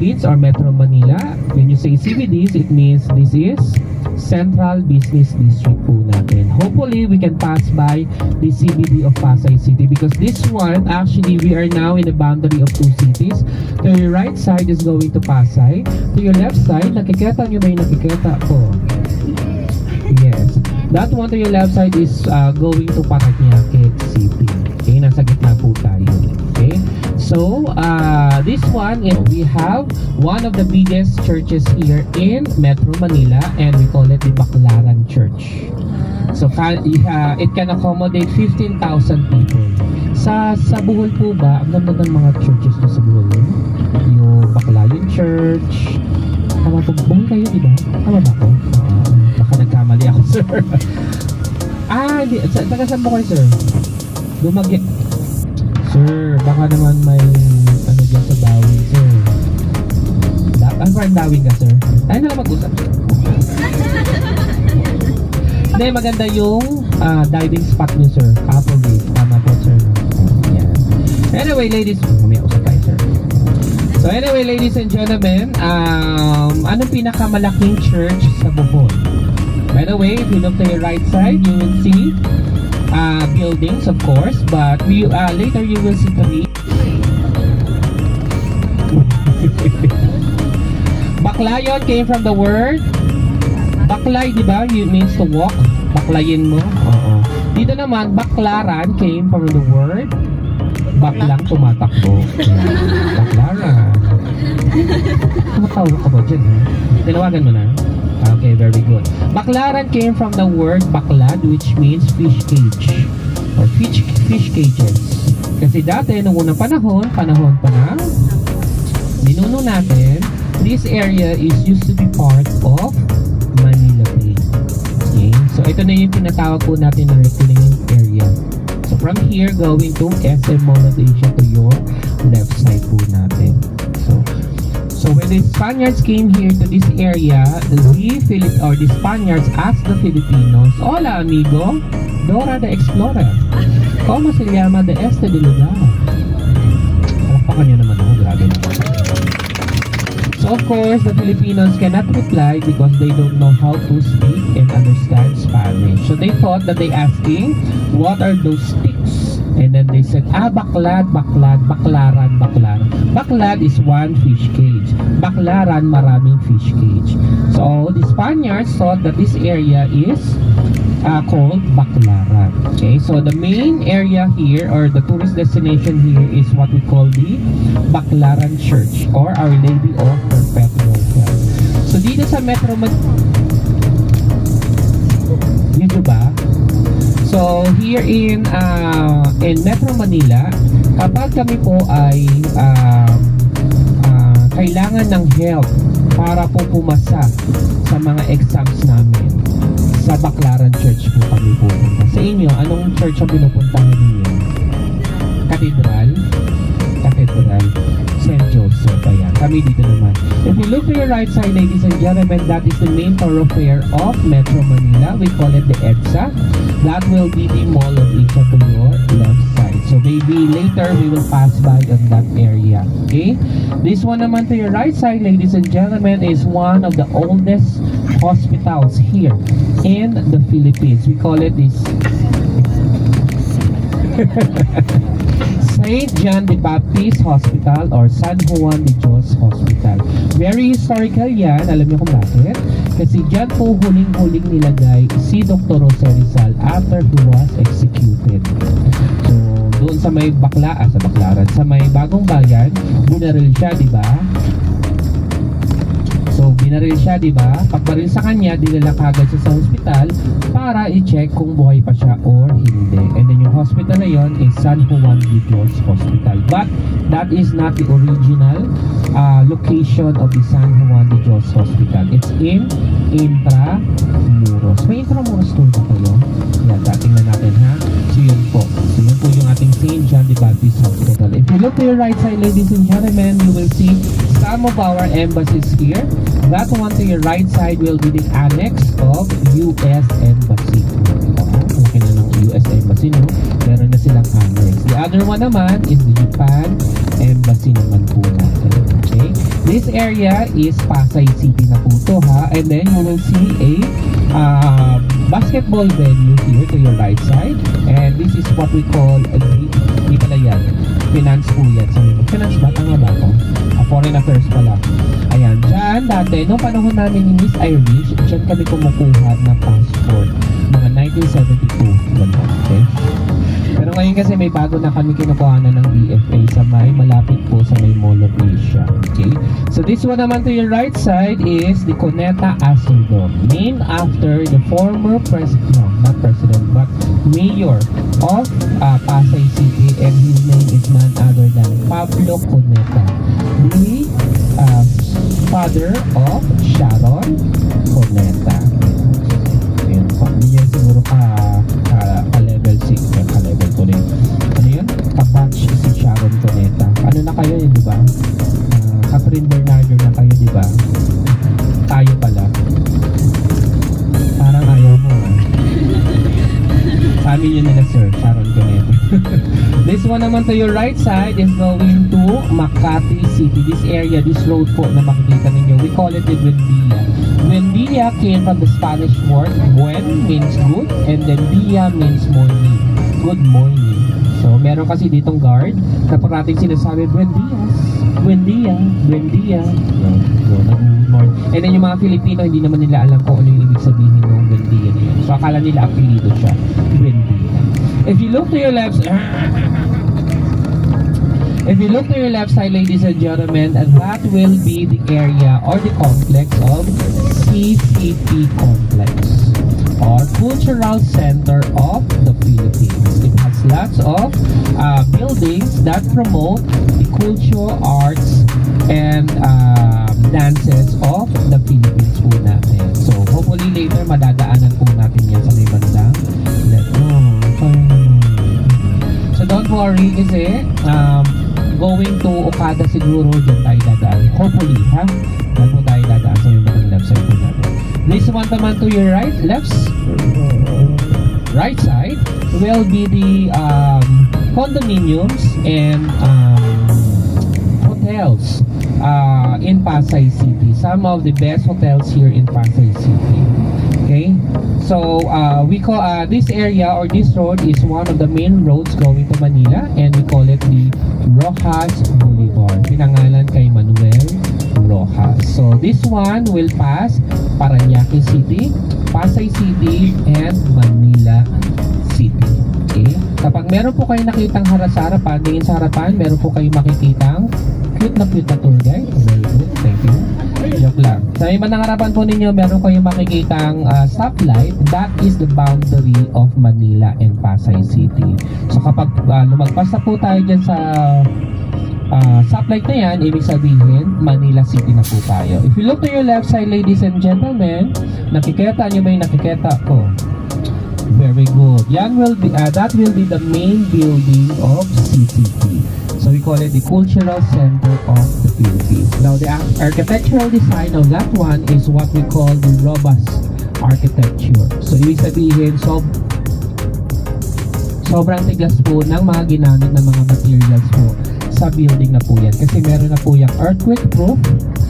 Philippines or Metro Manila. When you say CBDs, it means this is Central Business District po natin. Hopefully, we can pass by the CBD of Pasay City because this one, actually, we are now in the boundary of two cities. To your right side is going to Pasay. To your left side, nakikita nyo ba yung nakikita po? Yes. That one to your left side is going to Parañaque City. Okay, nasa gitna po tayo. Okay, so this one, we have one of the biggest churches here in Metro Manila, and we call it the Baclaran Church. So it can accommodate 15,000 people. Sa Bohol po ba, ang ganda ng mga churches na sa Bohol? Yung Baclaran Church. Tama po, Bohol kayo, diba? Tama ba ko? Baka nagkamali ako, sir. Hindi. Taga saan mo kayo, sir? Dumagi. Sir, baka naman may ano dyan sa Dawin, sir. Ano pa ang Dawin ka, sir? Tayo na lang mag-usap, sir. Hindi, maganda yung diving spot niyo, sir. Apple Reef. Tama po, sir. Yan. Anyway, ladies, may usap tayo, sir. So anyway, ladies and gentlemen, anong pinakamalaking church sa Bohol? By the way, if you look to your right side, you will see buildings, of course, but later you will see three. Baklayon came from the word baklay, di ba? It means to walk. Baklayin mo. Oo. Dito naman, Baclaran came from the word baklang tumatakbo. Baclaran. Tumatawag ka ba dyan, ha? Tinawagan mo na? Okay, very good. Baclaran came from the word baklad, which means fish cage or fish cages. Kasi dati, nung unang panahon pa na ninuno natin, this area is used to be part of Manila Bay. Okay, so ito na yung tinatawag po natin na reclaimed area. So from here, going to SM Mall of Asia to your left side po natin. So when the Spaniards came here to this area, the Spaniards asked the Filipinos, "Hola amigo, Dora the Explorer, ¿cómo se llama de este lugar?" Palakpakan niyo naman ako, grabe naman. So of course, the Filipinos cannot reply because they don't know how to speak and understand Spanish. So they thought that they asking, what are those sticks? And then they said, baklad, baklaran. Baklad is one fish cage. Baklaran, maraming fish cage. So the Spaniards thought that this area is called Baclaran. Okay, so the main area here, or the tourist destination here, is what we call the Baclaran Church or Our Lady of Perpetual Help. So dito sa Metro Manila, dito ba? So here in Metro Manila, kapag kami po ay kailangan ng help para po pumasa sa mga exams namin, sa Baclaran Church po kami pupunta. Sa inyo, anong church ang pinupuntahan ninyo? Cathedral, St. Joseph. Ayan, kami dito naman. If you look to your right side, ladies and gentlemen, that is the main thoroughfare of Metro Manila. We call it the EDSA. That will be the Mall of Asia to your left side. So maybe later we will pass by on that area. Okay? This one naman to your right side, ladies and gentlemen, is one of the oldest hospitals here in the Philippines. We call it this St. John the Baptist Hospital or San Juan de Dios Hospital. Very historical yan. Alam niyo kung bakit? Kasi dyan po huling-huling nilagay si Dr. Jose Rizal after he was executed. So, doon sa may Baclaran, sa may Bagong Bayan, binaril siya, di ba? So, binaril siya, di ba? Pagbaril sa kanya, dinala kagad siya sa hospital para i-check kung buhay pa siya or hindi. And then yung hospital na yon is San Juan de Dios Hospital. But that is not the original location of the San Juan de Dios Hospital. It's in Intramuros. May Intramuros tour ba kayo? Yan, tingnan natin, ha? So, yun po. So, yun po yung ating St. John the Baptist Hospital. If you look to your right side, ladies and gentlemen, you will see some of our embassies here. That one to your right side will be the annex of U.S. Embassy. Okay na ng U.S. Embassy, no? Meron na silang annex. The other one naman is the Japan Embassy naman po natin. Okay? This area is Pasay City na po to, ha? And then you will see a basketball venue here to your right side. And this is what we call di pala yan. Finance po yan. Finance ba? Tama ba ito? Foreign affairs pala. Ayan. Diyan, dati, nung panahon namin ni Miss Irish, diyan kami kumukuha ng passport. Mga 1972. Okay? Pero ngayon kasi may bago na kami kinukuha na ng BFA sa malapit po sa may Mall of Asia. Okay? So this one naman to your right side is the Cuneta Asylum, named after the former not president, but mayor of Pasay City, and his name is none other than Pablo Cuneta, the father of Sharon Cuneta. Ayan po. Hindi yan siguro ka-level 6, ka-level 2 rin. Ano yun? Ka-batch si Sharon Cuneta. Ano na kayo yun, di ba? Catherine Bernardo na kayo, di ba? Tayo pala. Parang ayaw mo, ha? Sabi yun nila, sir, Sharon Cuneta. This one naman to your right side is going to Makati City. This area, this road po na makikita ninyo, we call it the Buendia. Buendia came from the Spanish word buen means good, and then dia means morning. Good morning. So, meron kasi ditong guard na parating sinasabi, Buendia. So, good morning. And then yung mga Filipino, hindi naman nila alam kung ano yung ibig sabihin ng Buendia na yun. So, akala nila apelido siya. Buendia. If you look to your left side, ladies and gentlemen, that will be the area or the complex of CCP Complex, or Cultural Center of the Philippines. It has lots of buildings that promote the cultural arts and dances of the Philippines po natin. So, hopefully later madadaanan po natin yan sa may bandang. So, don't worry kasi going to Okada siguro dyan tayo dadaan. Hopefully, ha? Dyan po tayo dadaan sa may bandang left side po natin. This one naman to your right side will be the condominiums and hotels in Pasay City. Some of the best hotels here in Pasay City. Okay, so we call this area or this road is one of the main roads going to Manila, and we call it the Rojas Boulevard. Pinangalan kay Manuel Rojas. So this one will pass Parañaque City, Pasay City, and Manila City. Okay? Kapag meron po kayo nakitang harapan, tingin sa harapan, meron po kayo makikitang cute na tour guide. Very good, thank you. Joke lang. Sa iba ng harapan po ninyo, meron kayo makikitang stoplight. That is the boundary of Manila and Pasay City. So kapag lumagpas na po tayo dyan sa stoplight na yan, ibig sabihin, Manila City na po tayo. If you look to your left side, ladies and gentlemen, nakikita nyo ba yung nakikita ko? Very good. Yan will be, that will be the main building of CCP. So we call it the Cultural Center of the Philippines. Now the architectural design of that one is what we call the robust architecture. So ibig sabihin, sobrang tigas po ng mga ginamit na mga materials po sa building na po yan. Kasi meron na po yung earthquake proof,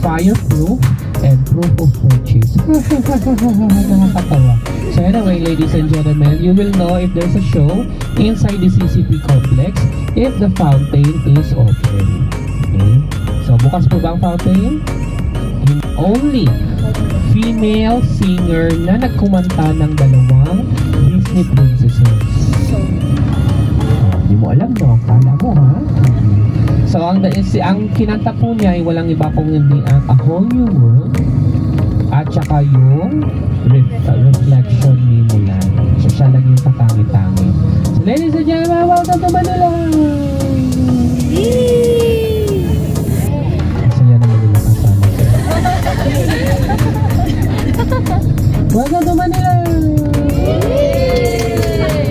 fire proof, and proof of purchase. Nakakatawa. So anyway, ladies and gentlemen, you will know if there's a show inside the CCP complex if the fountain is open. Okay? So bukas po ba ang fountain? Only female singer na nagkumanta ng dalawang Disney princesses. Hindi mo alam, no? Kala mo, ha? So ang kinanta po niya ay walang iba pong hindi ang A Whole New World at saka yung Reflection ni Mulan. So siya lang yung katangi-tangi. So ladies and gentlemen, welcome to Manila! Masaya na Manila kasama. Welcome to Manila!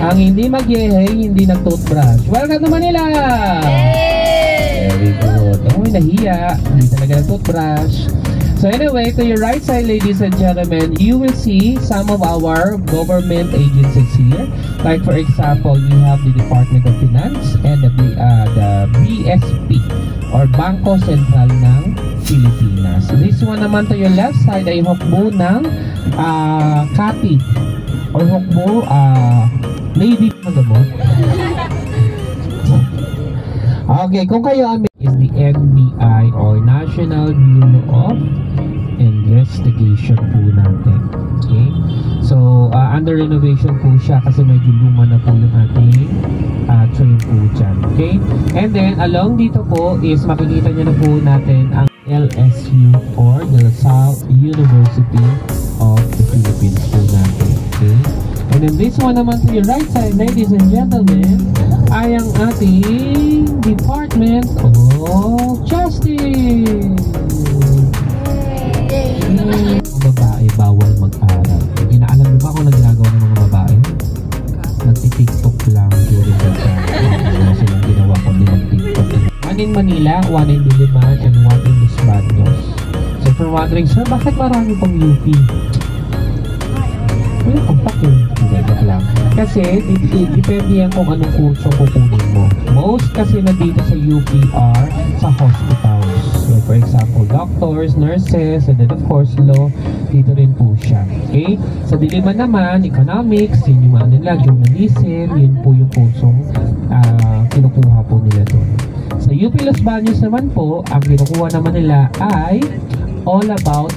Ang hindi mag-yehay, hindi nag-toothbrush. Welcome to Manila! Very good. Oh, nahiya. Hindi talaga nag-toothbrush. So anyway, to your right side, ladies and gentlemen, you will see some of our government agencies here. Like for example, we have the Department of Finance and the BSP or Bangko Sentral ng Pilipinas. This one naman to your left side ay hukbo ng CAPI or hukbo Navy Magabot. Okay, kung kayo is the NBI or National Bureau of Investigation po natin. Okay? So, under renovation po siya kasi medyo luma na po yung ating train po dyan. Okay? And then, along dito po is makikita nyo na po natin ang LSU or the South University of the Philippines po natin. Okay? And then this one naman to your right side, ladies and gentlemen, ay ang ating Department of Justice. Mga babae bawal mag-aral. Inaalam niyo ba kung ano ginagawa ng mga babae? Nagti-TikTok lang during the time. Wala silang ginawa kundi mag-TikTok. One in Manila, one in Diliman, and one in Los Baños. So if you're wondering, sir, bakit marami pong UP? Well, compact yun. Hindi lang. Kasi, depende yan kung anong kurso kukunin mo. Most kasi na dito sa UP are sa hospitals. So, for example, doctors, nurses, and then of course, law, dito rin po siya. Okay? Sa Diliman naman, economics, yun yung nila, journalism, yun po yung kursong kinukuha po nila doon. Sa UP Los Baños naman po, ang kinukuha naman nila ay all about